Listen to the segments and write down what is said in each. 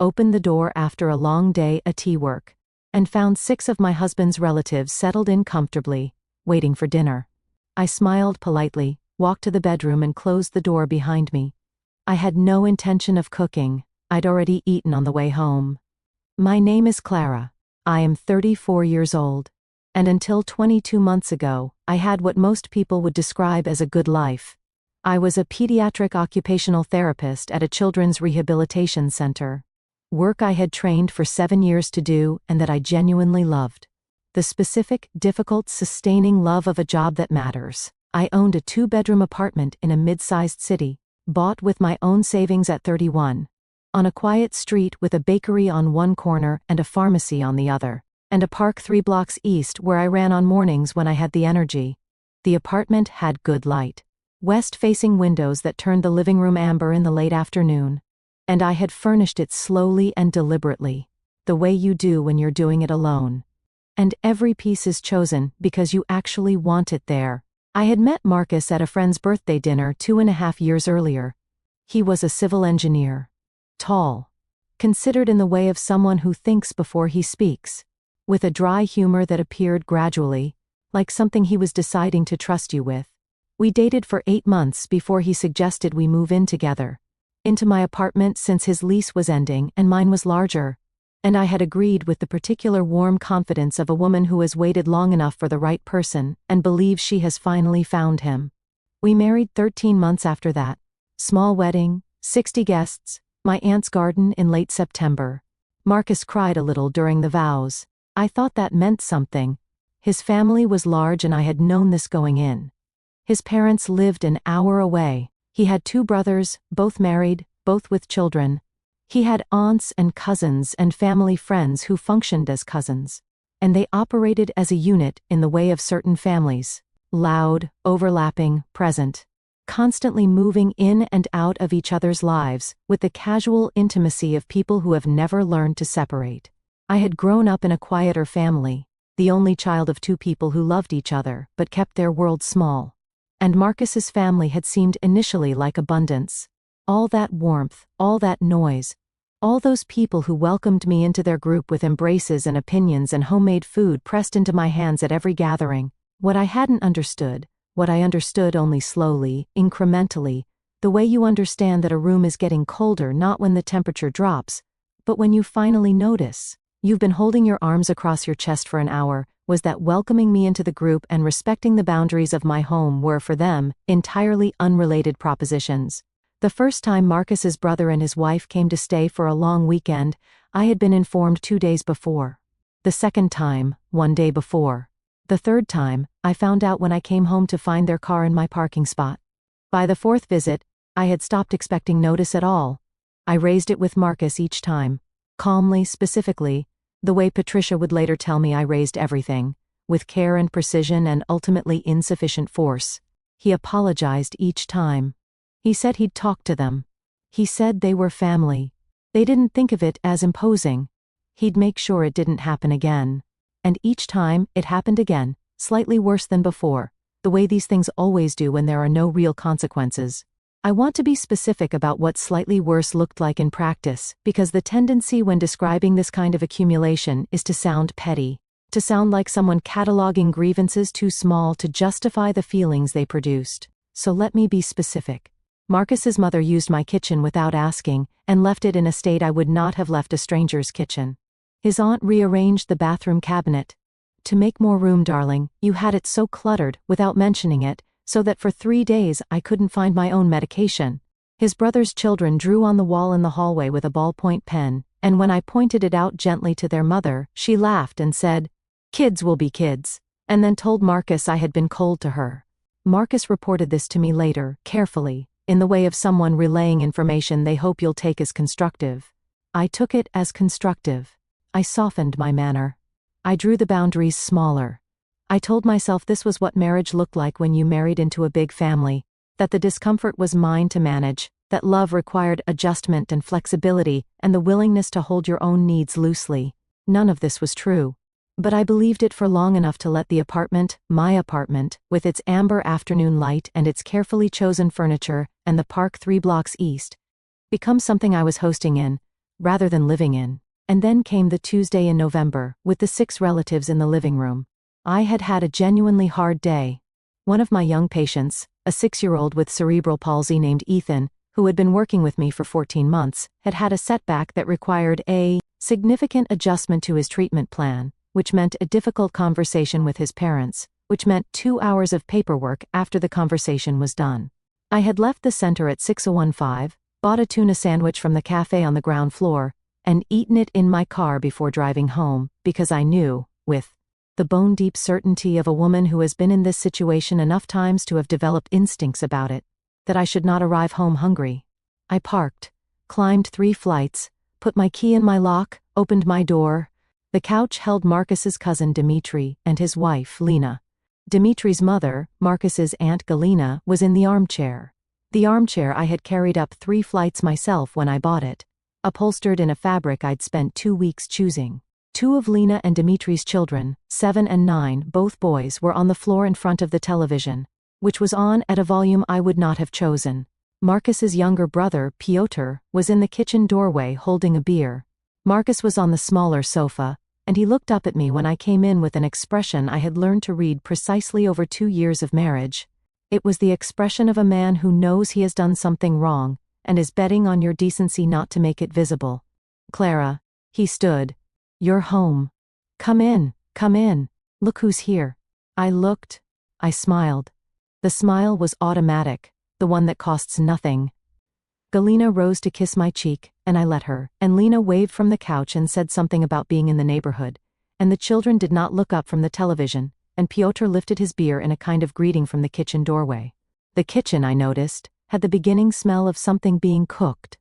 opened the door after a long day at tea work, and found 6 of my husband's relatives settled in comfortably, waiting for dinner. I smiled politely, walked to the bedroom and closed the door behind me. I had no intention of cooking. I'd already eaten on the way home. My name is Clara. I am 34 years old. And until 22 months ago, I had what most people would describe as a good life. I was a pediatric occupational therapist at a children's rehabilitation center. Work I had trained for 7 years to do and that I genuinely loved. The specific, difficult, sustaining love of a job that matters. I owned a 2-bedroom apartment in a mid-sized city, bought with my own savings at 31. On a quiet street with a bakery on one corner and a pharmacy on the other, and a park 3 blocks east where I ran on mornings when I had the energy. The apartment had good light, west-facing windows that turned the living room amber in the late afternoon. And I had furnished it slowly and deliberately, the way you do when you're doing it alone. And every piece is chosen because you actually want it there. I had met Marcus at a friend's birthday dinner 2.5 years earlier. He was a civil engineer. Tall. Considered in the way of someone who thinks before he speaks. With a dry humor that appeared gradually, like something he was deciding to trust you with. We dated for 8 months before he suggested we move in together. Into my apartment since his lease was ending and mine was larger. And I had agreed with the particular warm confidence of a woman who has waited long enough for the right person and believes she has finally found him. We married 13 months after that. Small wedding, 60 guests, my aunt's garden in late September. Marcus cried a little during the vows. I thought that meant something. His family was large and I had known this going in. His parents lived an hour away. He had 2 brothers, both married, both with children. He had aunts and cousins and family friends who functioned as cousins. And they operated as a unit in the way of certain families. Loud, overlapping, present. Constantly moving in and out of each other's lives, with the casual intimacy of people who have never learned to separate. I had grown up in a quieter family, the only child of 2 people who loved each other but kept their world small. And Marcus's family had seemed initially like abundance. All that warmth, all that noise, all those people who welcomed me into their group with embraces and opinions and homemade food pressed into my hands at every gathering. What I hadn't understood, what I understood only slowly, incrementally, the way you understand that a room is getting colder not when the temperature drops, but when you finally notice. You've been holding your arms across your chest for an hour, was that welcoming me into the group and respecting the boundaries of my home were, for them, entirely unrelated propositions. The first time Marcus's brother and his wife came to stay for a long weekend, I had been informed 2 days before. The second time, 1 day before. The third time, I found out when I came home to find their car in my parking spot. By the 4th visit, I had stopped expecting notice at all. I raised it with Marcus each time. Calmly, specifically, the way Patricia would later tell me I raised everything, with care and precision and ultimately insufficient force. He apologized each time. He said he'd talk to them. He said they were family. They didn't think of it as imposing. He'd make sure it didn't happen again. And each time, it happened again, slightly worse than before, the way these things always do when there are no real consequences. I want to be specific about what slightly worse looked like in practice, because the tendency when describing this kind of accumulation is to sound petty, to sound like someone cataloging grievances too small to justify the feelings they produced. So let me be specific. Marcus's mother used my kitchen without asking, and left it in a state I would not have left a stranger's kitchen. His aunt rearranged the bathroom cabinet. To make more room, darling, you had it so cluttered, without mentioning it, so that for 3 days I couldn't find my own medication. His brother's children drew on the wall in the hallway with a ballpoint pen, and when I pointed it out gently to their mother, she laughed and said, "Kids will be kids," and then told Marcus I had been cold to her. Marcus reported this to me later, carefully, in the way of someone relaying information they hope you'll take as constructive. I took it as constructive. I softened my manner. I drew the boundaries smaller. I told myself this was what marriage looked like when you married into a big family, that the discomfort was mine to manage, that love required adjustment and flexibility and the willingness to hold your own needs loosely. None of this was true. But I believed it for long enough to let the apartment, my apartment, with its amber afternoon light and its carefully chosen furniture and the park 3 blocks east, become something I was hosting in, rather than living in. And then came the Tuesday in November, with the 6 relatives in the living room. I had had a genuinely hard day. One of my young patients, a 6-year-old with cerebral palsy named Ethan, who had been working with me for 14 months, had had a setback that required a significant adjustment to his treatment plan, which meant a difficult conversation with his parents, which meant 2 hours of paperwork after the conversation was done. I had left the center at 6:15, bought a tuna sandwich from the cafe on the ground floor, and eaten it in my car before driving home, because I knew, with the bone-deep certainty of a woman who has been in this situation enough times to have developed instincts about it, that I should not arrive home hungry. I parked, climbed 3 flights, put my key in my lock, opened my door. The couch held Marcus's cousin Dimitri and his wife, Lena. Dimitri's mother, Marcus's aunt Galina, was in the armchair. The armchair I had carried up 3 flights myself when I bought it, upholstered in a fabric I'd spent 2 weeks choosing. 2 of Lena and Dimitri's children, 7 and 9, both boys, were on the floor in front of the television, which was on at a volume I would not have chosen. Marcus's younger brother, Piotr, was in the kitchen doorway holding a beer. Marcus was on the smaller sofa, and he looked up at me when I came in with an expression I had learned to read precisely over 2 years of marriage. It was the expression of a man who knows he has done something wrong, and is betting on your decency not to make it visible. "Clara," he stood. "You're home. Come in, come in. Look who's here." I looked. I smiled. The smile was automatic, the one that costs nothing. Galina rose to kiss my cheek, and I let her, and Lena waved from the couch and said something about being in the neighborhood, and the children did not look up from the television, and Piotr lifted his beer in a kind of greeting from the kitchen doorway. The kitchen, I noticed, had the beginning smell of something being cooked.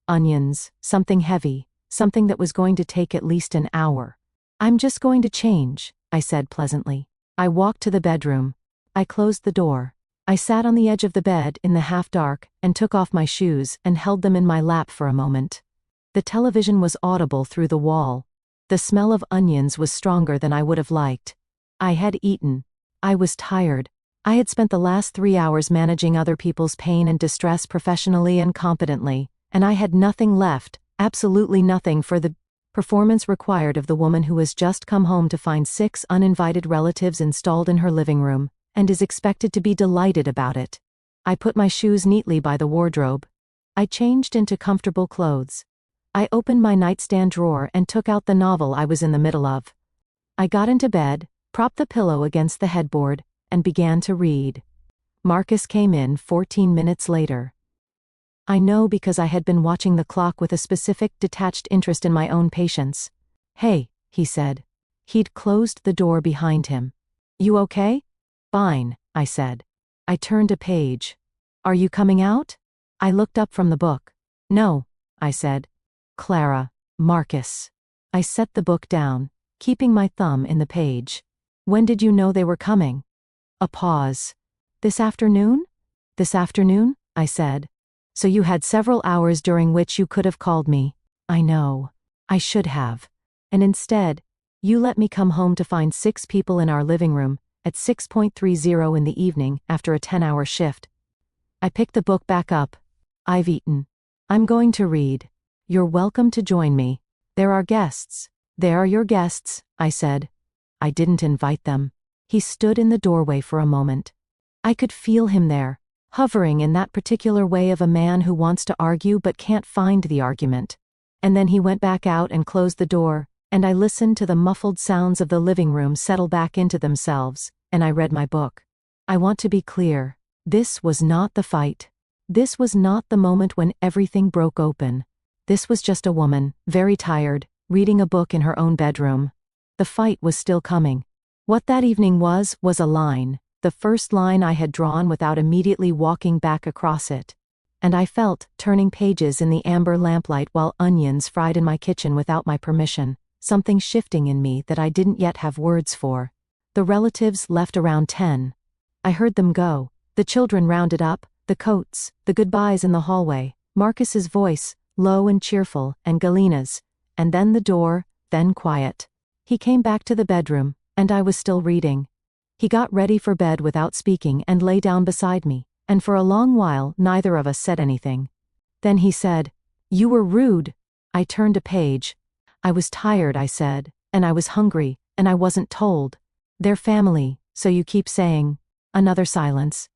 Onions, something heavy, something that was going to take at least an hour. "I'm just going to change," I said pleasantly. I walked to the bedroom. I closed the door. I sat on the edge of the bed in the half-dark and took off my shoes and held them in my lap for a moment. The television was audible through the wall. The smell of onions was stronger than I would have liked. I had eaten. I was tired. I had spent the last 3 hours managing other people's pain and distress professionally and competently, and I had nothing left, absolutely nothing, for the performance required of the woman who has just come home to find 6 uninvited relatives installed in her living room, and is expected to be delighted about it. I put my shoes neatly by the wardrobe. I changed into comfortable clothes. I opened my nightstand drawer and took out the novel I was in the middle of. I got into bed, propped the pillow against the headboard, and began to read. Marcus came in 14 minutes later. I know because I had been watching the clock with a specific, detached interest in my own patients. "Hey," he said. He'd closed the door behind him. "You okay?" "Fine," I said. I turned a page. "Are you coming out?" I looked up from the book. "No," I said. "Clara, Marcus." I set the book down, keeping my thumb in the page. "When did you know they were coming?" A pause. "This afternoon?" "This afternoon," I said. "So you had several hours during which you could have called me." "I know. I should have. And instead, you let me come home to find 6 people in our living room at 6:30 in the evening after a 10-hour shift." I picked the book back up. "I've eaten. I'm going to read. You're welcome to join me. There are guests." "There are your guests," I said. "I didn't invite them." He stood in the doorway for a moment. I could feel him there, hovering in that particular way of a man who wants to argue but can't find the argument. And then he went back out and closed the door, and I listened to the muffled sounds of the living room settle back into themselves, and I read my book. I want to be clear. This was not the fight. This was not the moment when everything broke open. This was just a woman, very tired, reading a book in her own bedroom. The fight was still coming. What that evening was a line, the first line I had drawn without immediately walking back across it. And I felt, turning pages in the amber lamplight while onions fried in my kitchen without my permission, something shifting in me that I didn't yet have words for. The relatives left around 10. I heard them go, the children rounded up, the coats, the goodbyes in the hallway, Marcus's voice, low and cheerful, and Galina's, and then the door, then quiet. He came back to the bedroom, and I was still reading. He got ready for bed without speaking and lay down beside me, and for a long while neither of us said anything. Then he said, "You were rude." I turned a page. I was tired, I said, and I was hungry, and I wasn't told. They're family, so you keep saying. Another silence.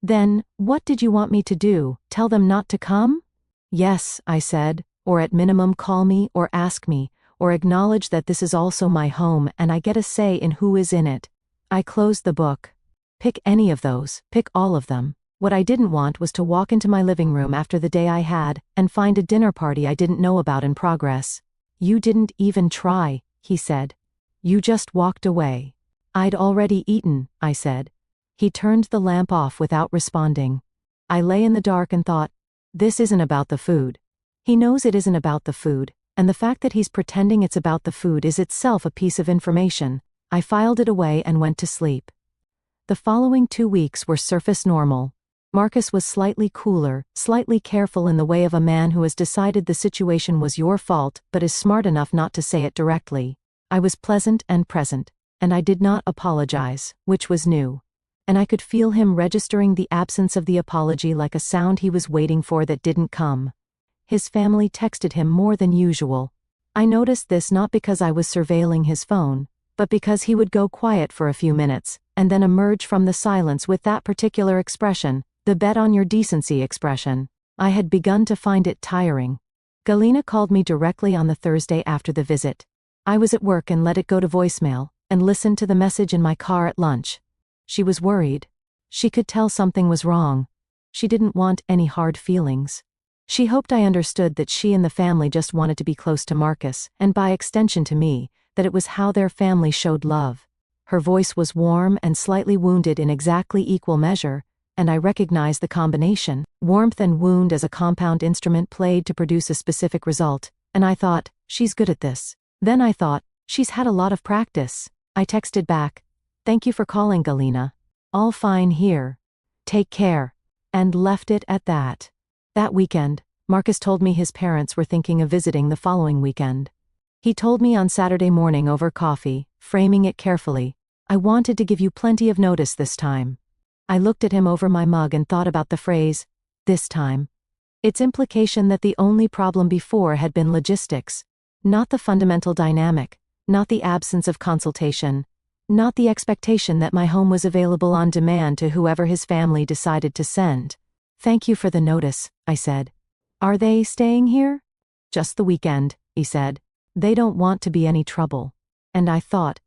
Then, what did you want me to do, tell them not to come? Yes, I said, or at minimum call me or ask me, or acknowledge that this is also my home and I get a say in who is in it. I closed the book. Pick any of those, pick all of them. What I didn't want was to walk into my living room after the day I had, and find a dinner party I didn't know about in progress. You didn't even try, he said. You just walked away. I'd already eaten, I said. He turned the lamp off without responding. I lay in the dark and thought, this isn't about the food. He knows it isn't about the food, and the fact that he's pretending it's about the food is itself a piece of information. I filed it away and went to sleep. The following 2 weeks were surface normal. Marcus was slightly cooler, slightly careful in the way of a man who has decided the situation was your fault but is smart enough not to say it directly. I was pleasant and present, and I did not apologize, which was new. And I could feel him registering the absence of the apology like a sound he was waiting for that didn't come. His family texted him more than usual. I noticed this not because I was surveilling his phone, but because he would go quiet for a few minutes, and then emerge from the silence with that particular expression, the bet on your decency expression. I had begun to find it tiring. Galina called me directly on the Thursday after the visit. I was at work and let it go to voicemail, and listened to the message in my car at lunch. She was worried. She could tell something was wrong. She didn't want any hard feelings. She hoped I understood that she and the family just wanted to be close to Marcus, and by extension to me, that it was how their family showed love. Her voice was warm and slightly wounded in exactly equal measure, and I recognized the combination, warmth and wound as a compound instrument played to produce a specific result, and I thought, she's good at this. Then I thought, she's had a lot of practice. I texted back, thank you for calling, Galina. All fine here. Take care. And left it at that. That weekend, Marcus told me his parents were thinking of visiting the following weekend. He told me on Saturday morning over coffee, framing it carefully, I wanted to give you plenty of notice this time. I looked at him over my mug and thought about the phrase, this time. Its implication that the only problem before had been logistics, not the fundamental dynamic, not the absence of consultation, not the expectation that my home was available on demand to whoever his family decided to send. Thank you for the notice, I said. Are they staying here? Just the weekend, he said. They don't want to be any trouble. And I thought,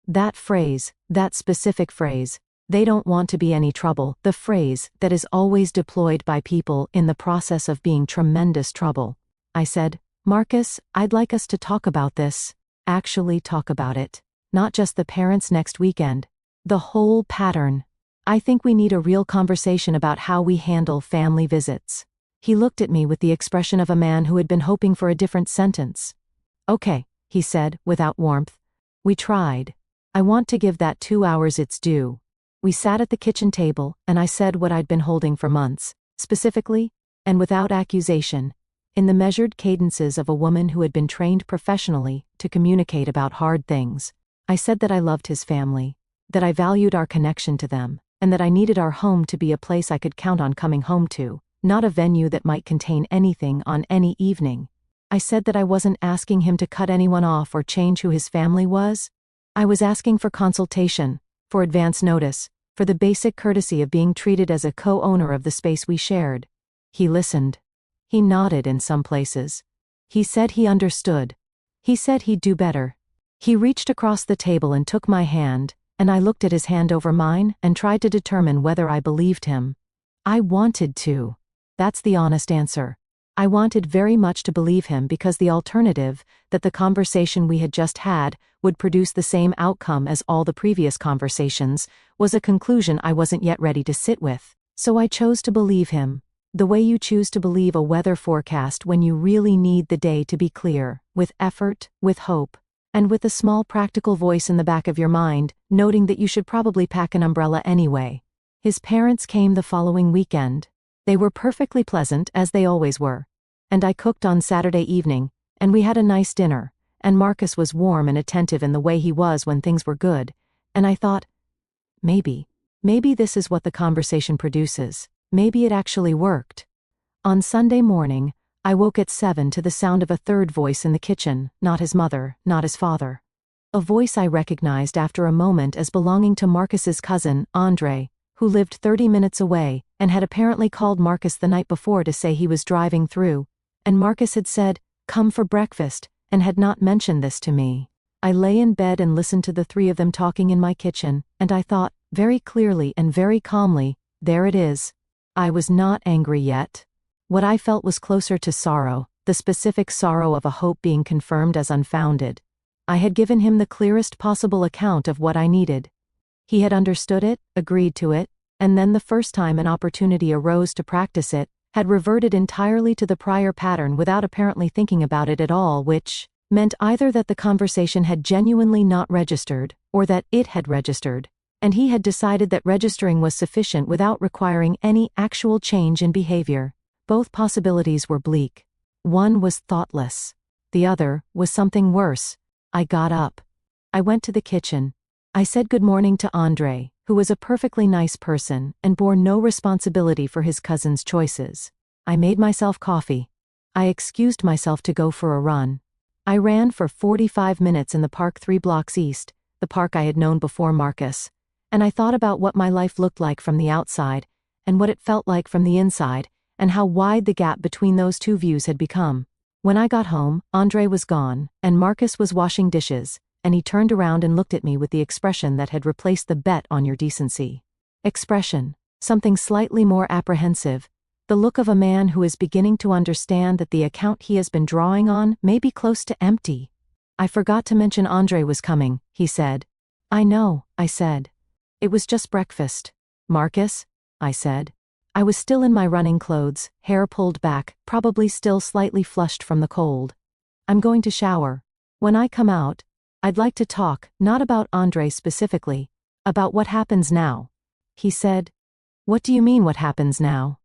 that phrase, that specific phrase, they don't want to be any trouble, the phrase that is always deployed by people in the process of being tremendous trouble. I said, Marcus, I'd like us to talk about this, actually talk about it. Not just the parents next weekend. The whole pattern. I think we need a real conversation about how we handle family visits. He looked at me with the expression of a man who had been hoping for a different sentence. Okay, he said, without warmth. We tried. I want to give that 2 hours its due. We sat at the kitchen table, and I said what I'd been holding for months, specifically, and without accusation, in the measured cadences of a woman who had been trained professionally to communicate about hard things. I said that I loved his family, that I valued our connection to them, and that I needed our home to be a place I could count on coming home to, not a venue that might contain anything on any evening. I said that I wasn't asking him to cut anyone off or change who his family was. I was asking for consultation, for advance notice, for the basic courtesy of being treated as a co-owner of the space we shared. He listened. He nodded in some places. He said he understood. He said he'd do better. He reached across the table and took my hand, and I looked at his hand over mine and tried to determine whether I believed him. I wanted to. That's the honest answer. I wanted very much to believe him because the alternative, that the conversation we had just had would produce the same outcome as all the previous conversations, was a conclusion I wasn't yet ready to sit with. So I chose to believe him, the way you choose to believe a weather forecast when you really need the day to be clear, with effort, with hope, and with a small practical voice in the back of your mind, noting that you should probably pack an umbrella anyway. His parents came the following weekend. They were perfectly pleasant, as they always were. And I cooked on Saturday evening, and we had a nice dinner, and Marcus was warm and attentive in the way he was when things were good, and I thought, maybe this is what the conversation produces. Maybe it actually worked. On Sunday morning, I woke at 7 to the sound of a third voice in the kitchen, not his mother, not his father. A voice I recognized after a moment as belonging to Marcus's cousin, Andre, who lived 30 minutes away, and had apparently called Marcus the night before to say he was driving through, and Marcus had said, "Come for breakfast," and had not mentioned this to me. I lay in bed and listened to the three of them talking in my kitchen, and I thought, very clearly and very calmly, there it is. I was not angry yet. What I felt was closer to sorrow, the specific sorrow of a hope being confirmed as unfounded. I had given him the clearest possible account of what I needed. He had understood it, agreed to it, and then the first time an opportunity arose to practice it, had reverted entirely to the prior pattern without apparently thinking about it at all, which meant either that the conversation had genuinely not registered, or that it had registered, and he had decided that registering was sufficient without requiring any actual change in behavior. Both possibilities were bleak. One was thoughtless. The other was something worse. I got up. I went to the kitchen. I said good morning to Andre, who was a perfectly nice person and bore no responsibility for his cousin's choices. I made myself coffee. I excused myself to go for a run. I ran for 45 minutes in the park 3 blocks east, the park I had known before Marcus, and I thought about what my life looked like from the outside, and what it felt like from the inside, and how wide the gap between those two views had become. When I got home, Andre was gone, and Marcus was washing dishes, and he turned around and looked at me with the expression that had replaced the bet on your decency. Expression, something slightly more apprehensive, the look of a man who is beginning to understand that the account he has been drawing on may be close to empty. "I forgot to mention Andre was coming," he said. "I know," I said. "It was just breakfast." "Marcus?" I said. I was still in my running clothes, hair pulled back, probably still slightly flushed from the cold. "I'm going to shower. When I come out, I'd like to talk, not about Andre specifically, about what happens now." He said, "What do you mean what happens now?"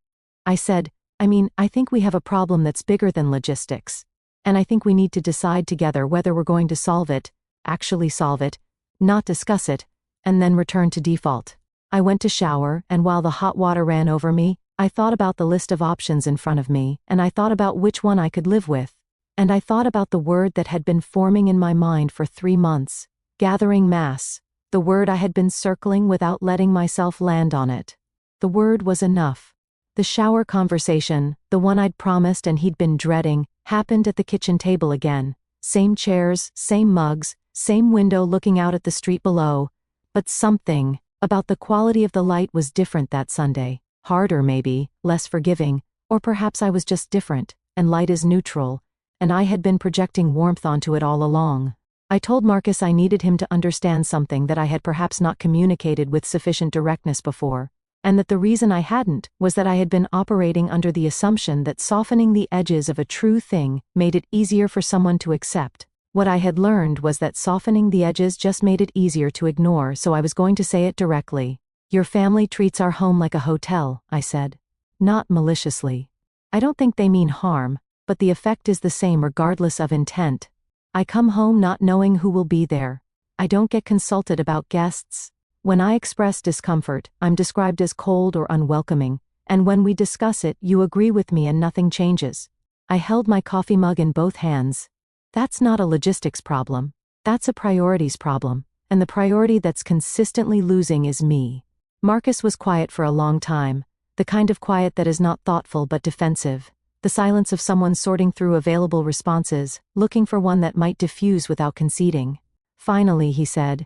I said, I think we have a problem that's bigger than logistics. And I think we need to decide together whether we're going to solve it, actually solve it, not discuss it, and then return to default." I went to shower, and while the hot water ran over me, I thought about the list of options in front of me, and I thought about which one I could live with. And I thought about the word that had been forming in my mind for 3 months, gathering mass, the word I had been circling without letting myself land on it. The word was enough. The shower conversation, the one I'd promised and he'd been dreading, happened at the kitchen table again. Same chairs, same mugs, same window looking out at the street below. But something about the quality of the light was different that Sunday. Harder maybe, less forgiving, or perhaps I was just different, and light is neutral, and I had been projecting warmth onto it all along. I told Marcus I needed him to understand something that I had perhaps not communicated with sufficient directness before, and that the reason I hadn't was that I had been operating under the assumption that softening the edges of a true thing made it easier for someone to accept. What I had learned was that softening the edges just made it easier to ignore, so I was going to say it directly. "Your family treats our home like a hotel," I said. Not maliciously. I don't think they mean harm, but the effect is the same regardless of intent. I come home not knowing who will be there. I don't get consulted about guests. When I express discomfort, I'm described as cold or unwelcoming, and when we discuss it, you agree with me and nothing changes. I held my coffee mug in both hands. That's not a logistics problem. That's a priorities problem, and the priority that's consistently losing is me. Marcus was quiet for a long time, the kind of quiet that is not thoughtful but defensive, the silence of someone sorting through available responses, looking for one that might diffuse without conceding. Finally, he said,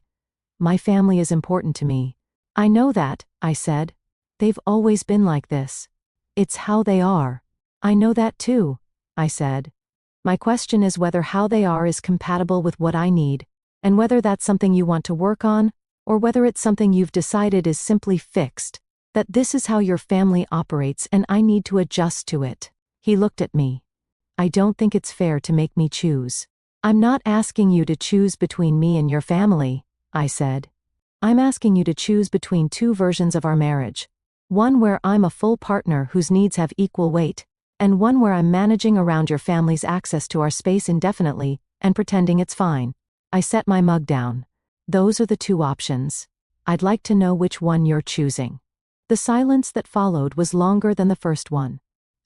"My family is important to me." "I know that," I said. "They've always been like this. It's how they are." "I know that too," I said. "My question is whether how they are is compatible with what I need, and whether that's something you want to work on, or whether it's something you've decided is simply fixed, that this is how your family operates and I need to adjust to it." He looked at me. "I don't think it's fair to make me choose." "I'm not asking you to choose between me and your family," I said. "I'm asking you to choose between 2 versions of our marriage. One where I'm a full partner whose needs have equal weight, and one where I'm managing around your family's access to our space indefinitely and pretending it's fine." I set my mug down. "Those are the 2 options. I'd like to know which one you're choosing." The silence that followed was longer than the first one.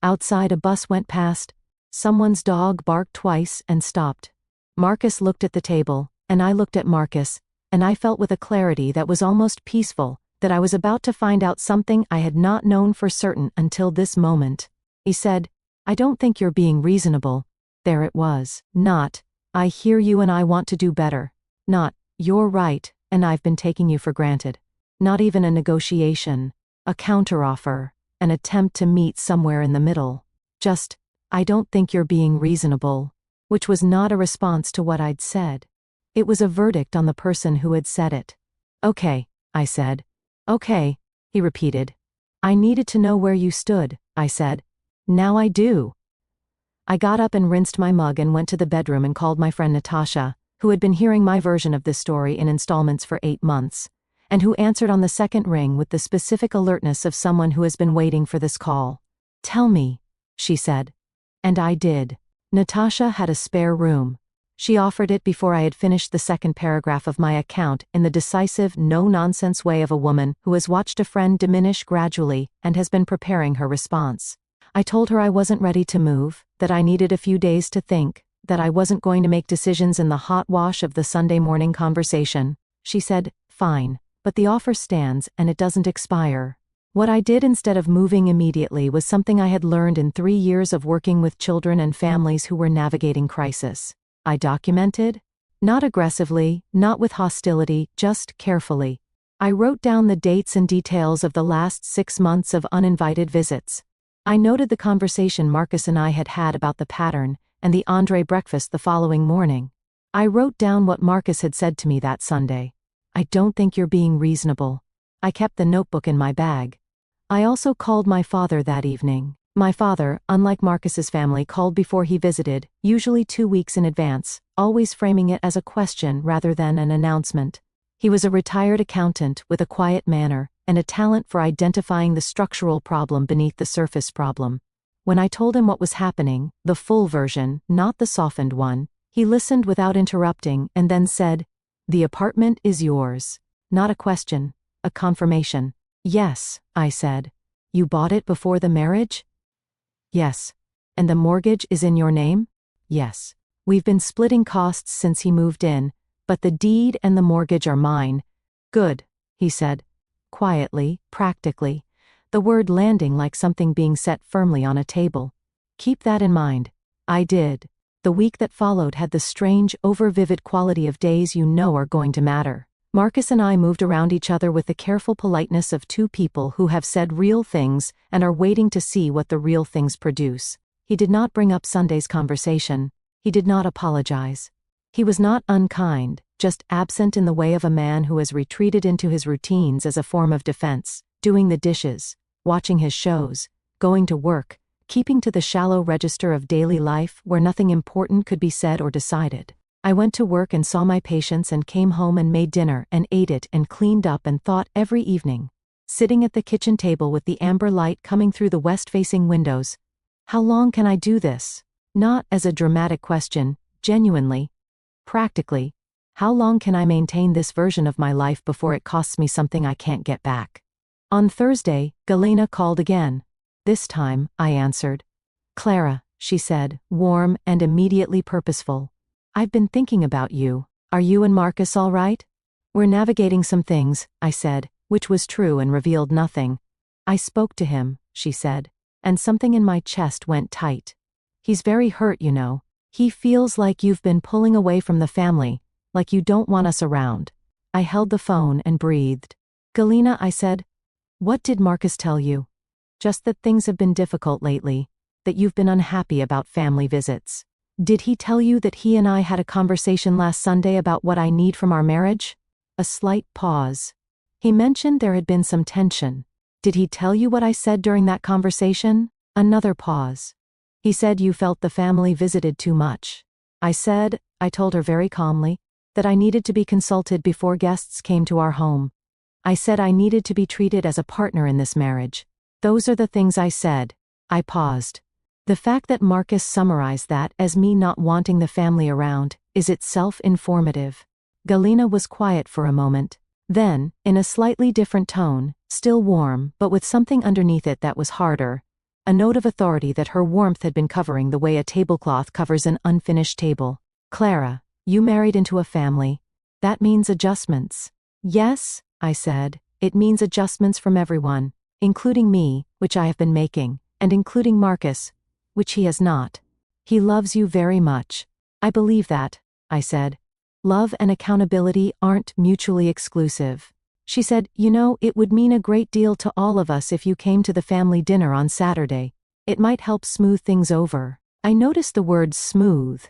Outside, a bus went past, Someone's dog barked twice and stopped. Marcus looked at the table, and I looked at Marcus, and I felt with a clarity that was almost peaceful, that I was about to find out something I had not known for certain until this moment. He said, "I don't think you're being reasonable." There it was. Not, "I hear you and I want to do better." Not, "You're right, and I've been taking you for granted." Not even a negotiation, a counteroffer, an attempt to meet somewhere in the middle. Just, "I don't think you're being reasonable," which was not a response to what I'd said. It was a verdict on the person who had said it. "Okay," I said. "Okay," he repeated. "I needed to know where you stood," I said. "Now I do." I got up and rinsed my mug and went to the bedroom and called my friend Natasha, who had been hearing my version of this story in installments for 8 months, and who answered on the second ring with the specific alertness of someone who has been waiting for this call. "Tell me," she said. And I did. Natasha had a spare room. She offered it before I had finished the second paragraph of my account in the decisive, no-nonsense way of a woman who has watched a friend diminish gradually and has been preparing her response. I told her I wasn't ready to move, that I needed a few days to think, that I wasn't going to make decisions in the hot wash of the Sunday morning conversation. She said, "Fine, but the offer stands and it doesn't expire." What I did instead of moving immediately was something I had learned in 3 years of working with children and families who were navigating crisis. I documented. Not aggressively, not with hostility, just carefully. I wrote down the dates and details of the last 6 months of uninvited visits. I noted the conversation Marcus and I had had about the pattern, and the Andre breakfast the following morning. I wrote down what Marcus had said to me that Sunday. "I don't think you're being reasonable." I kept the notebook in my bag. I also called my father that evening. My father, unlike Marcus's family, called before he visited, usually 2 weeks in advance, always framing it as a question rather than an announcement. He was a retired accountant with a quiet manner and a talent for identifying the structural problem beneath the surface problem. When I told him what was happening, the full version, not the softened one, he listened without interrupting and then said, "The apartment is yours." Not a question, a confirmation. "Yes," I said. "You bought it before the marriage?" "Yes." "And the mortgage is in your name?" "Yes." "We've been splitting costs since he moved in, but the deed and the mortgage are mine." "Good," he said. Quietly, practically. The word landing like something being set firmly on a table. "Keep that in mind." I did. The week that followed had the strange, over-vivid quality of days you know are going to matter. Marcus and I moved around each other with the careful politeness of two people who have said real things and are waiting to see what the real things produce. He did not bring up Sunday's conversation. He did not apologize. He was not unkind, just absent in the way of a man who has retreated into his routines as a form of defense, doing the dishes, watching his shows, going to work, keeping to the shallow register of daily life where nothing important could be said or decided. I went to work and saw my patients and came home and made dinner and ate it and cleaned up and thought every evening, sitting at the kitchen table with the amber light coming through the west-facing windows, how long can I do this? Not as a dramatic question, genuinely, practically, how long can I maintain this version of my life before it costs me something I can't get back? On Thursday, Galena called again. This time, I answered. "Clara," she said, warm and immediately purposeful. "I've been thinking about you. Are you and Marcus all right?" "We're navigating some things," I said, which was true and revealed nothing. "I spoke to him," she said, and something in my chest went tight. "He's very hurt, you know. He feels like you've been pulling away from the family, like you don't want us around." I held the phone and breathed. "Galena," I said, "what did Marcus tell you?" "Just that things have been difficult lately, that you've been unhappy about family visits." "Did he tell you that he and I had a conversation last Sunday about what I need from our marriage?" A slight pause. "He mentioned there had been some tension. Did he tell you what I said during that conversation?" Another pause. "He said you felt the family visited too much." I told her very calmly, that I needed to be consulted before guests came to our home. I said I needed to be treated as a partner in this marriage. Those are the things I said. I paused. The fact that Marcus summarized that as me not wanting the family around is itself informative. Galena was quiet for a moment. Then, in a slightly different tone, still warm but with something underneath it that was harder, a note of authority that her warmth had been covering the way a tablecloth covers an unfinished table. "Clara, you married into a family. That means adjustments." "Yes," I said, "it means adjustments from everyone, including me, which I have been making, and including Marcus, which he has not. He loves you very much." "I believe that," I said. "Love and accountability aren't mutually exclusive." She said, "You know, it would mean a great deal to all of us if you came to the family dinner on Saturday. It might help smooth things over." I noticed the word smooth.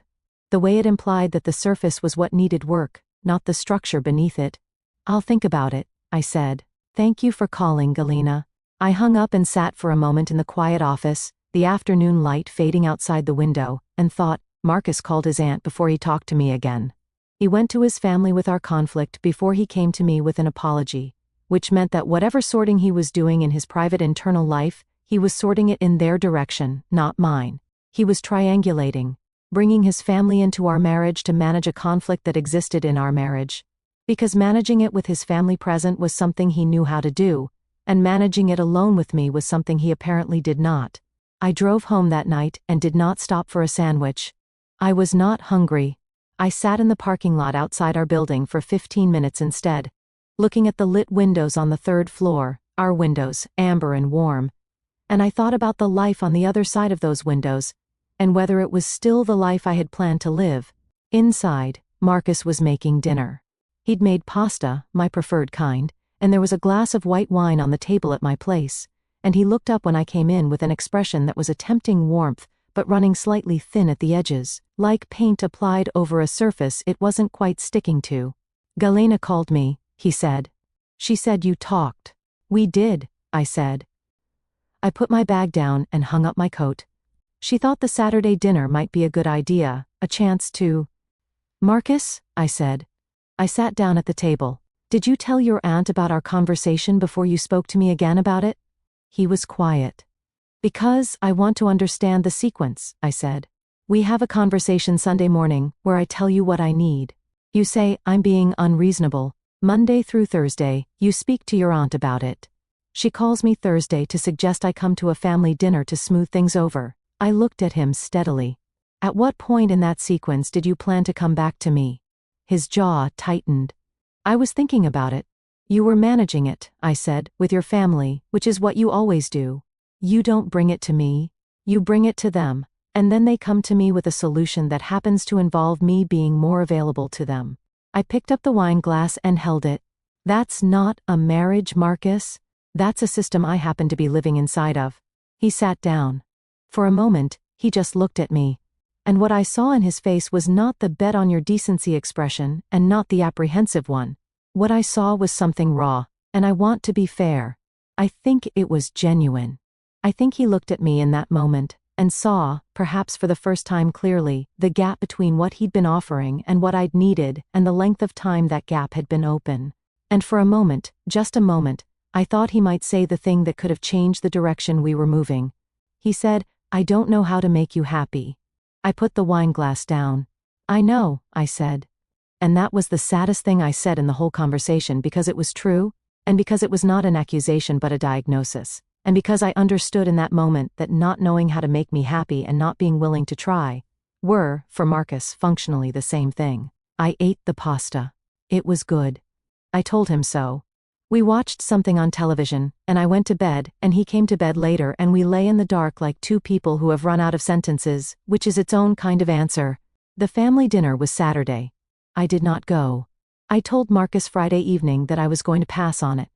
The way it implied that the surface was what needed work, not the structure beneath it. "I'll think about it," I said. "Thank you for calling, Galina." I hung up and sat for a moment in the quiet office, the afternoon light fading outside the window, and thought, Marcus called his aunt before he talked to me again. He went to his family with our conflict before he came to me with an apology, which meant that whatever sorting he was doing in his private internal life, he was sorting it in their direction, not mine. He was triangulating, bringing his family into our marriage to manage a conflict that existed in our marriage. Because managing it with his family present was something he knew how to do, and managing it alone with me was something he apparently did not. I drove home that night and did not stop for a sandwich. I was not hungry. I sat in the parking lot outside our building for 15 minutes instead, looking at the lit windows on the third floor, our windows, amber and warm. And I thought about the life on the other side of those windows, and whether it was still the life I had planned to live. Inside, Marcus was making dinner. He'd made pasta, my preferred kind, and there was a glass of white wine on the table at my place, and he looked up when I came in with an expression that was a tempting warmth, but running slightly thin at the edges, like paint applied over a surface it wasn't quite sticking to. "Galena called me," he said. "She said you talked." "We did," I said. I put my bag down and hung up my coat. She thought the Saturday dinner might be a good idea, a chance to... "Marcus," I said. I sat down at the table. "Did you tell your aunt about our conversation before you spoke to me again about it?" He was quiet. "Because I want to understand the sequence," I said. "We have a conversation Sunday morning where I tell you what I need. You say I'm being unreasonable. Monday through Thursday, you speak to your aunt about it. She calls me Thursday to suggest I come to a family dinner to smooth things over." I looked at him steadily. "At what point in that sequence did you plan to come back to me?" His jaw tightened. "I was thinking about it. You were managing it," I said, "with your family, which is what you always do. You don't bring it to me. You bring it to them, and then they come to me with a solution that happens to involve me being more available to them." I picked up the wine glass and held it. "That's not a marriage, Marcus. That's a system I happen to be living inside of." He sat down. For a moment, he just looked at me, and what I saw in his face was not the bet on your decency expression and not the apprehensive one. What I saw was something raw, and I want to be fair. I think it was genuine. I think he looked at me in that moment, and saw, perhaps for the first time clearly, the gap between what he'd been offering and what I'd needed and the length of time that gap had been open. And for a moment, just a moment, I thought he might say the thing that could have changed the direction we were moving. He said, "I don't know how to make you happy." I put the wine glass down. "I know," I said. And that was the saddest thing I said in the whole conversation because it was true, and because it was not an accusation but a diagnosis, and because I understood in that moment that not knowing how to make me happy and not being willing to try were, for Marcus, functionally the same thing. I ate the pasta. It was good. I told him so. We watched something on television, and I went to bed, and he came to bed later, and we lay in the dark like two people who have run out of sentences, which is its own kind of answer. The family dinner was Saturday. I did not go. I told Marcus Friday evening that I was going to pass on it.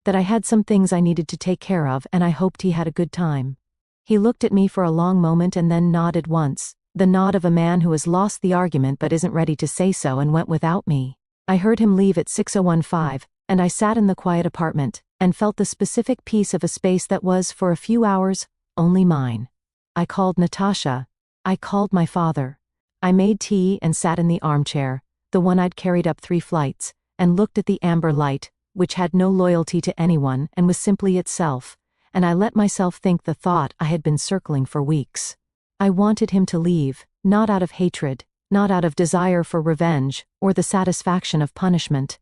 That I had some things I needed to take care of and I hoped he had a good time. He looked at me for a long moment and then nodded once, the nod of a man who has lost the argument but isn't ready to say so, and went without me. I heard him leave at 6:15, and I sat in the quiet apartment and felt the specific piece of a space that was, for a few hours, only mine. I called Natasha. I called my father. I made tea and sat in the armchair, the one I'd carried up 3 flights, and looked at the amber light, which had no loyalty to anyone and was simply itself, and I let myself think the thought I had been circling for weeks. I wanted him to leave, not out of hatred, not out of desire for revenge, or the satisfaction of punishment.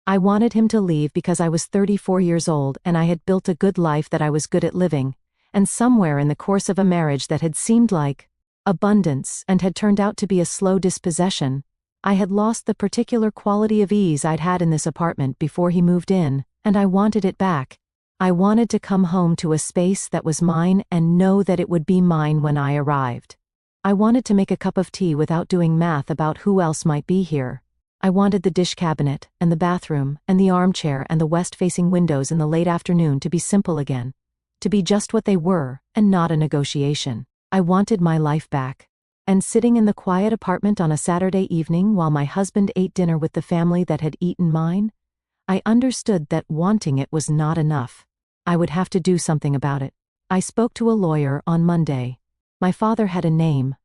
I wanted him to leave because I was 34 years old and I had built a good life that I was good at living, and somewhere in the course of a marriage that had seemed like abundance and had turned out to be a slow dispossession, I had lost the particular quality of ease I'd had in this apartment before he moved in, and I wanted it back. I wanted to come home to a space that was mine and know that it would be mine when I arrived. I wanted to make a cup of tea without doing math about who else might be here. I wanted the dish cabinet, and the bathroom, and the armchair and the west-facing windows in the late afternoon to be simple again. To be just what they were, and not a negotiation. I wanted my life back. And sitting in the quiet apartment on a Saturday evening while my husband ate dinner with the family that had eaten mine, I understood that wanting it was not enough. I would have to do something about it. I spoke to a lawyer on Monday. My father had a name.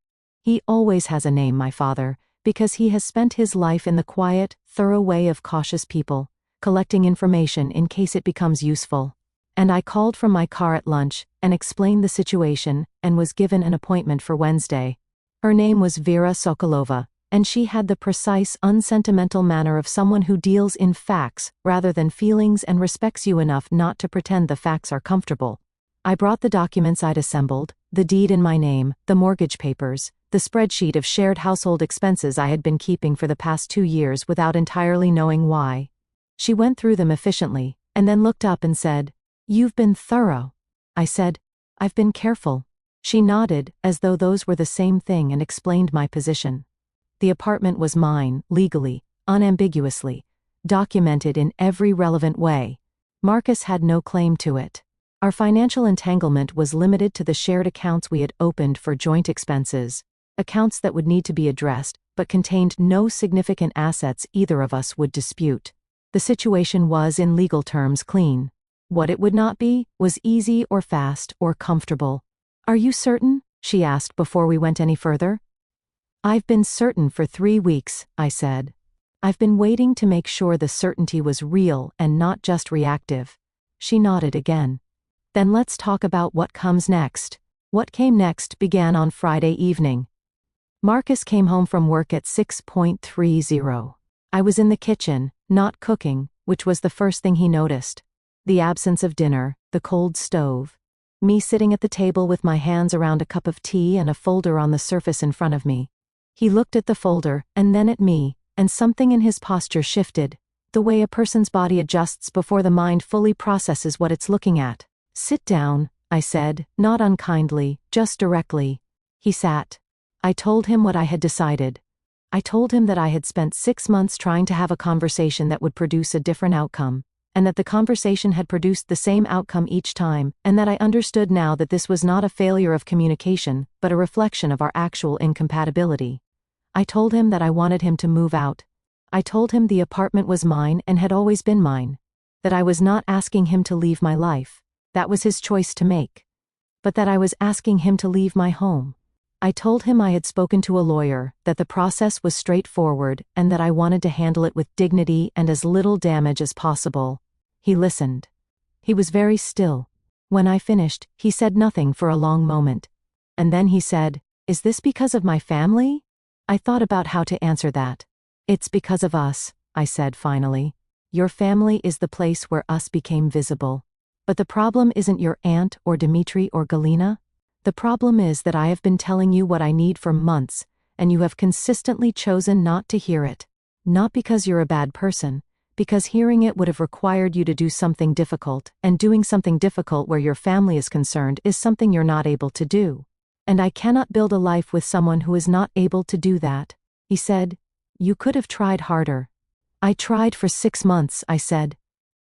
He always has a name, my father, because he has spent his life in the quiet, thorough way of cautious people, collecting information in case it becomes useful. And I called from my car at lunch and explained the situation and was given an appointment for Wednesday. Her name was Vera Sokolova, and she had the precise, unsentimental manner of someone who deals in facts rather than feelings and respects you enough not to pretend the facts are comfortable. I brought the documents I'd assembled, the deed in my name, the mortgage papers, the spreadsheet of shared household expenses I had been keeping for the past 2 years without entirely knowing why. She went through them efficiently, and then looked up and said, "You've been thorough." I said, "I've been careful." She nodded, as though those were the same thing, and explained my position. The apartment was mine, legally, unambiguously, documented in every relevant way. Marcus had no claim to it. Our financial entanglement was limited to the shared accounts we had opened for joint expenses, accounts that would need to be addressed, but contained no significant assets either of us would dispute. The situation was, in legal terms, clean. What it would not be was easy or fast or comfortable. "Are you certain?" she asked before we went any further. "I've been certain for 3 weeks," I said. "I've been waiting to make sure the certainty was real and not just reactive." She nodded again. "Then let's talk about what comes next." What came next began on Friday evening. Marcus came home from work at 6:30. I was in the kitchen, not cooking, which was the first thing he noticed. The absence of dinner, the cold stove. Me sitting at the table with my hands around a cup of tea and a folder on the surface in front of me. He looked at the folder, and then at me, and something in his posture shifted, the way a person's body adjusts before the mind fully processes what it's looking at. "Sit down," I said, not unkindly, just directly. He sat. I told him what I had decided. I told him that I had spent 6 months trying to have a conversation that would produce a different outcome, and that the conversation had produced the same outcome each time, and that I understood now that this was not a failure of communication, but a reflection of our actual incompatibility. I told him that I wanted him to move out. I told him the apartment was mine and had always been mine. That I was not asking him to leave my life. That was his choice to make. But that I was asking him to leave my home. I told him I had spoken to a lawyer, that the process was straightforward, and that I wanted to handle it with dignity and as little damage as possible. He listened. He was very still. When I finished, he said nothing for a long moment. And then he said, "Is this because of my family?" I thought about how to answer that. "It's because of us," I said finally. "Your family is the place where us became visible. But the problem isn't your aunt or Dmitri or Galina. The problem is that I have been telling you what I need for months, and you have consistently chosen not to hear it. Not because you're a bad person, because hearing it would have required you to do something difficult, and doing something difficult where your family is concerned is something you're not able to do. And I cannot build a life with someone who is not able to do that." He said, "You could have tried harder." "I tried for 6 months," I said.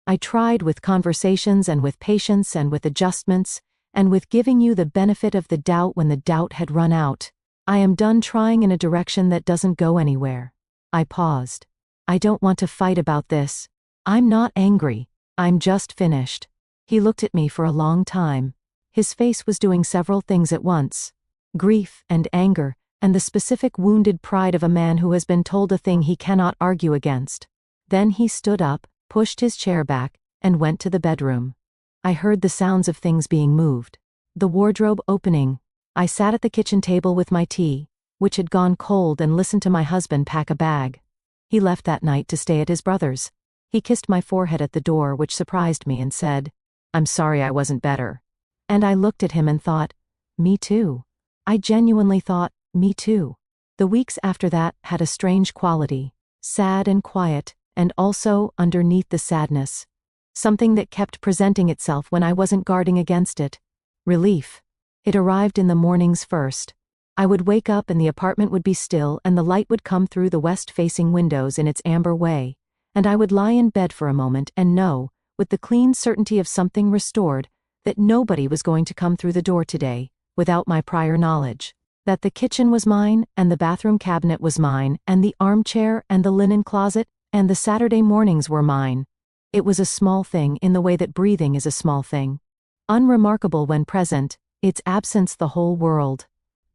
"I tried with conversations and with patience and with adjustments, and with giving you the benefit of the doubt when the doubt had run out. I am done trying in a direction that doesn't go anywhere." I paused. "I don't want to fight about this. I'm not angry. I'm just finished." He looked at me for a long time. His face was doing several things at once. Grief and anger, and the specific wounded pride of a man who has been told a thing he cannot argue against. Then he stood up, pushed his chair back, and went to the bedroom. I heard the sounds of things being moved. The wardrobe opening. I sat at the kitchen table with my tea, which had gone cold, and listened to my husband pack a bag. He left that night to stay at his brother's. He kissed my forehead at the door, which surprised me, and said, "I'm sorry I wasn't better." And I looked at him and thought, me too. I genuinely thought, me too. The weeks after that had a strange quality, sad and quiet, and also, underneath the sadness, something that kept presenting itself when I wasn't guarding against it. Relief. It arrived in the mornings first. I would wake up and the apartment would be still and the light would come through the west-facing windows in its amber way, and I would lie in bed for a moment and know, with the clean certainty of something restored, that nobody was going to come through the door today, without my prior knowledge. That the kitchen was mine, and the bathroom cabinet was mine, and the armchair and the linen closet, and the Saturday mornings were mine. It was a small thing in the way that breathing is a small thing. Unremarkable when present, its absence the whole world.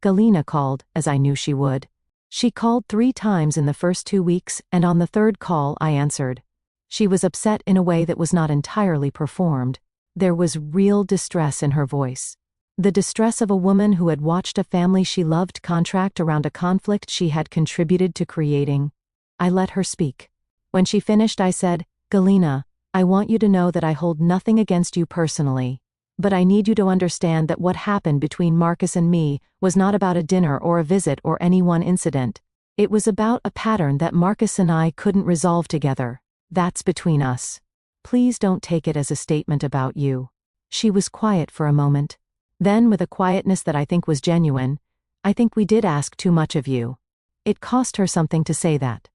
Galina called, as I knew she would. She called 3 times in the first 2 weeks, and on the 3rd call I answered. She was upset in a way that was not entirely performed. There was real distress in her voice. The distress of a woman who had watched a family she loved contract around a conflict she had contributed to creating. I let her speak. When she finished, I said, Galina, I want you to know that I hold nothing against you personally. But I need you to understand that what happened between Marcus and me was not about a dinner or a visit or any one incident. It was about a pattern that Marcus and I couldn't resolve together. That's between us. Please don't take it as a statement about you. She was quiet for a moment. Then, with a quietness that I think was genuine, I think we did ask too much of you. It cost her something to say that.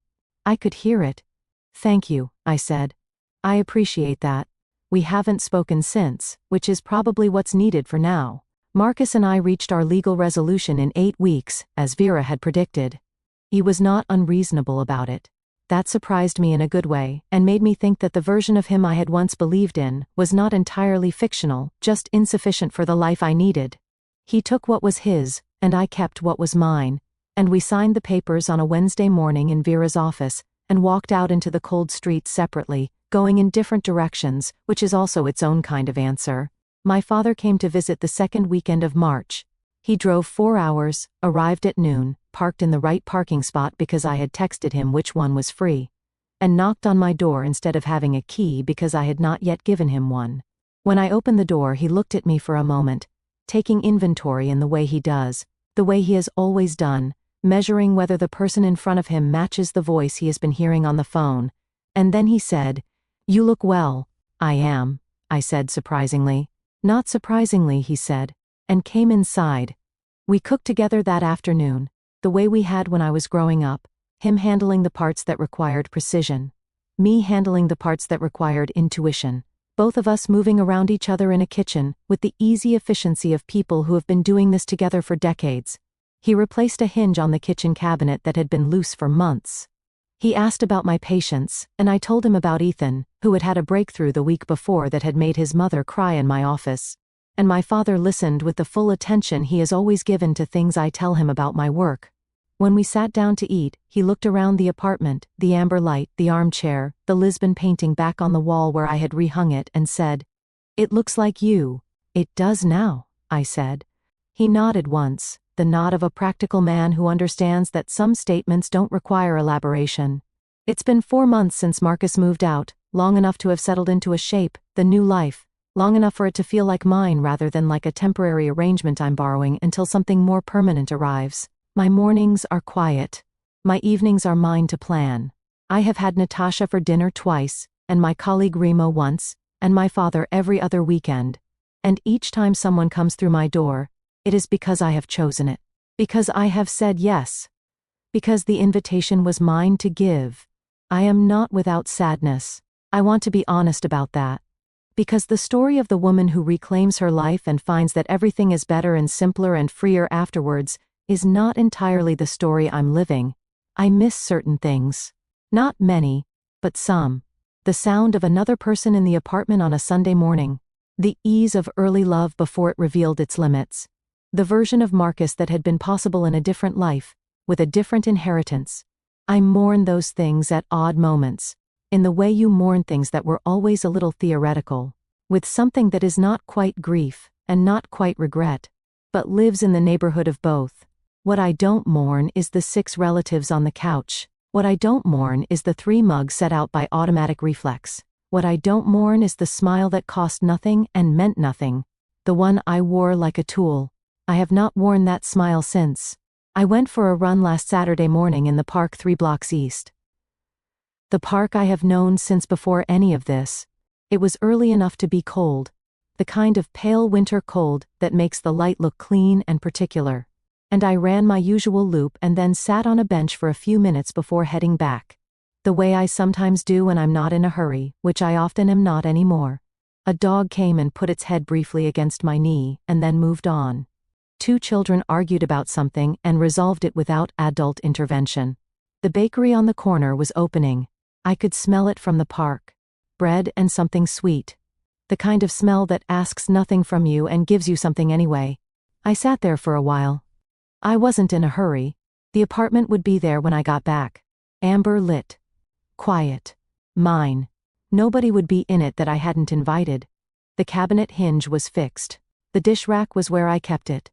I could hear it. Thank you, I said. I appreciate that. We haven't spoken since, which is probably what's needed for now. Marcus and I reached our legal resolution in 8 weeks, as Vera had predicted. He was not unreasonable about it. That surprised me in a good way, and made me think that the version of him I had once believed in was not entirely fictional, just insufficient for the life I needed. He took what was his, and I kept what was mine, and we signed the papers on a Wednesday morning in Vera's office, and walked out into the cold streets separately, going in different directions, which is also its own kind of answer. My father came to visit the 2nd weekend of March. He drove 4 hours, arrived at noon, parked in the right parking spot because I had texted him which one was free, and knocked on my door instead of having a key because I had not yet given him one. When I opened the door, he looked at me for a moment, taking inventory in the way he does, the way he has always done, measuring whether the person in front of him matches the voice he has been hearing on the phone, and then he said, "You look well." "I am," I said surprisingly. "Not surprisingly," he said, and came inside. We cooked together that afternoon, the way we had when I was growing up, him handling the parts that required precision, me handling the parts that required intuition, both of us moving around each other in a kitchen with the easy efficiency of people who have been doing this together for decades. He replaced a hinge on the kitchen cabinet that had been loose for months. He asked about my patients, and I told him about Ethan, who had had a breakthrough the week before that had made his mother cry in my office. And my father listened with the full attention he has always given to things I tell him about my work. When we sat down to eat, he looked around the apartment, the amber light, the armchair, the Lisbon painting back on the wall where I had rehung it, and said, "It looks like you." "It does now," I said. He nodded once, the nod of a practical man who understands that some statements don't require elaboration. It's been 4 months since Marcus moved out, long enough to have settled into a shape, the new life, long enough for it to feel like mine rather than like a temporary arrangement I'm borrowing until something more permanent arrives. My mornings are quiet. My evenings are mine to plan. I have had Natasha for dinner twice, and my colleague Remo once, and my father every other weekend. And each time someone comes through my door, it is because I have chosen it. Because I have said yes. Because the invitation was mine to give. I am not without sadness. I want to be honest about that. Because the story of the woman who reclaims her life and finds that everything is better and simpler and freer afterwards is not entirely the story I'm living. I miss certain things. Not many, but some. The sound of another person in the apartment on a Sunday morning. The ease of early love before it revealed its limits. The version of Marcus that had been possible in a different life, with a different inheritance. I mourn those things at odd moments, in the way you mourn things that were always a little theoretical, with something that is not quite grief, and not quite regret, but lives in the neighborhood of both. What I don't mourn is the 6 relatives on the couch. What I don't mourn is the 3 mugs set out by automatic reflex. What I don't mourn is the smile that cost nothing and meant nothing. The one I wore like a tool. I have not worn that smile since. I went for a run last Saturday morning in the park 3 blocks east. The park I have known since before any of this. It was early enough to be cold. The kind of pale winter cold that makes the light look clean and particular. And I ran my usual loop and then sat on a bench for a few minutes before heading back. The way I sometimes do when I'm not in a hurry, which I often am not anymore. A dog came and put its head briefly against my knee, and then moved on. 2 children argued about something and resolved it without adult intervention. The bakery on the corner was opening. I could smell it from the park. Bread and something sweet. The kind of smell that asks nothing from you and gives you something anyway. I sat there for a while. I wasn't in a hurry. The apartment would be there when I got back. Amber lit. Quiet. Mine. Nobody would be in it that I hadn't invited. The cabinet hinge was fixed. The dish rack was where I kept it.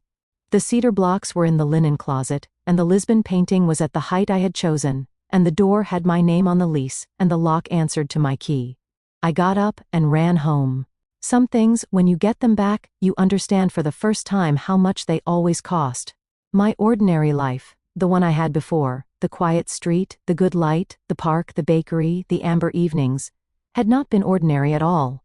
The cedar blocks were in the linen closet, and the Lisbon painting was at the height I had chosen, and the door had my name on the lease, and the lock answered to my key. I got up and ran home. Some things, when you get them back, you understand for the first time how much they always cost. My ordinary life, the one I had before, the quiet street, the good light, the park, the bakery, the amber evenings, had not been ordinary at all.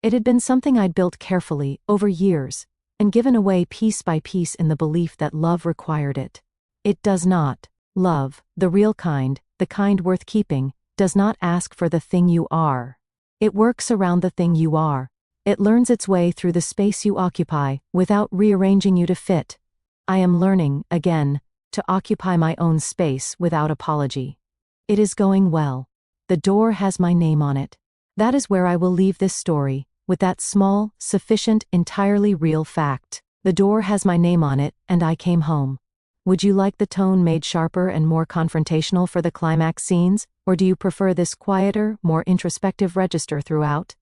It had been something I'd built carefully, over years, and given away piece by piece in the belief that love required it. It does not. Love, the real kind, the kind worth keeping, does not ask for the thing you are. It works around the thing you are. It learns its way through the space you occupy, without rearranging you to fit. I am learning, again, to occupy my own space without apology. It is going well. The door has my name on it. That is where I will leave this story, with that small, sufficient, entirely real fact. The door has my name on it, and I came home. Would you like the tone made sharper and more confrontational for the climax scenes, or do you prefer this quieter, more introspective register throughout?